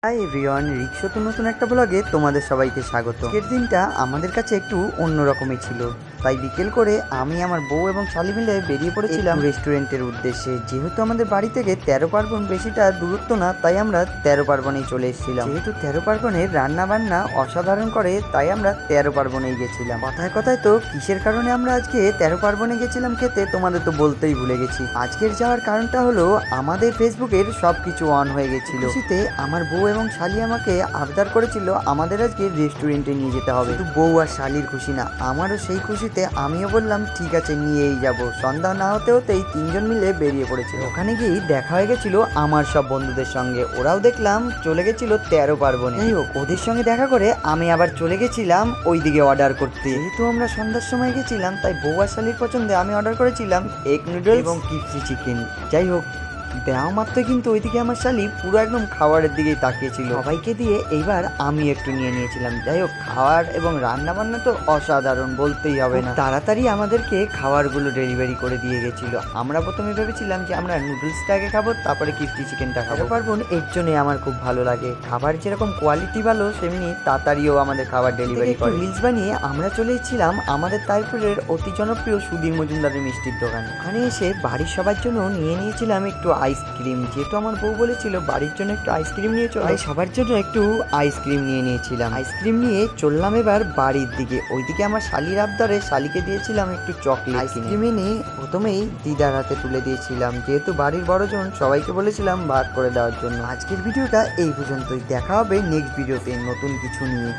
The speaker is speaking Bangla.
হাই এভরিওয়ান, রিক্সো নতুন একটা ব্লগে তোমাদের সবাইকে স্বাগত। আজকের দিনটা আমাদের কাছে একটু অন্যরকমই ছিল, তাই বিকেল করে আমি আমার বউ এবং শালি মিলে বেরিয়ে পড়েছিলাম রেস্টুরেন্টের উদ্দেশ্যে। যেহেতু আমাদের বাড়ি থেকে 13 পার্বণ বেশিটা দূরত্ব না, তাই আমরা 13 পার্বণেই চলে এসেছিলাম। যেহেতু 13 পার্বণের রান্না বান্না অসাধারণ করে, তাই আমরা 13 পার্বণেই গেছিলাম। কথায় কথায় তো কিসের কারণে আমরা আজকে 13 পার্বণে গেছিলাম খেতে, তোমাদের তো বলতেই ভুলে গেছি। আজকের যাওয়ার কারণটা হলো আমাদের ফেসবুকের সবকিছু অন হয়ে গেছিল। খুশিতে আমার বউ এবং শালি আমাকে আবদার করেছিল আমাদের আজকে রেস্টুরেন্টে নিয়ে যেতে হবে। শুধু বউ আর শালির খুশি না, আমারও সেই খুশিতে আমিও বললাম ঠিক আছে, নিয়েই যাব। সন্ধ্যা না হতে হতেই তিনজন মিলে বেরিয়ে পড়েছিল। ওখানে গিয়েই দেখা হয়ে গেছিল আমার সব বন্ধুদের সঙ্গে, ওরাও দেখলাম চলে গেছিল 13 পার্বণে। যাই হোক, ওদের সঙ্গে দেখা করে আমি আবার চলে গেছিলাম ওইদিকে অর্ডার করতে। যেহেতু আমরা সন্ধ্যার সময় গেছিলাম, তাই বউ আর শালির পছন্দে আমি অর্ডার করেছিলাম এগ নুডলস এবং কিপসি চিকেন। যাই হোক, দেওয়া মাত্র কিন্তু ওইদিকে আমার শালি পুরো একদম খাবারের দিকেই তাকিয়েছিল। সবাইকে দিয়ে এইবার আমি একটু নিয়ে নিয়েছিলাম। যাই হোক, খাওয়ার এবং রান্না বান্না তো অসাধারণ, বলতেই হবে না। তাড়াতাড়ি আমাদেরকে খাবারগুলো ডেলিভারি করে দিয়ে গেছিল। আমরা প্রথমে ভেবেছিলাম যে আমরা নুডলসটা আগে খাবো, তারপরে কিপসি চিকেনটা খাবো। পারবো এর জন্যই আমার খুব ভালো লাগে, খাবার যেরকম কোয়ালিটি ভালো, সেমনি তাড়াতাড়িও আমাদের খাবার ডেলিভারি করে। রিলস বানিয়ে আমরা চলে এসেছিলাম আমাদের তাইপুরের অতি জনপ্রিয় সুধীর মজুমদারের মিষ্টির দোকানে। ওখানে এসে বাড়ির সবার জন্য নিয়ে নিয়েছিলাম একটু আইসক্রিম। যেহেতু আমার বউ বলেছিল বাড়ির জন্য একটু আইসক্রিম নিয়ে চলো, সবার জন্য একটু আইসক্রিম নিয়ে নিয়েছিলাম। আইসক্রিম নিয়ে চললাম এবার বাড়ির দিকে। ওইদিকে আমার শালির আবদারে শালিকে দিয়েছিলাম একটু চকলেট। আইসক্রিম এনে প্রথমেই দিদার হাতে তুলে দিয়েছিলাম, যেহেতু বাড়ির বড়জন সবাইকে বলেছিলাম ভাগ করে দেওয়ার জন্য। আজকের ভিডিওটা এই পর্যন্তই, দেখা হবে নেক্সট ভিডিওতে নতুন কিছু নিয়ে।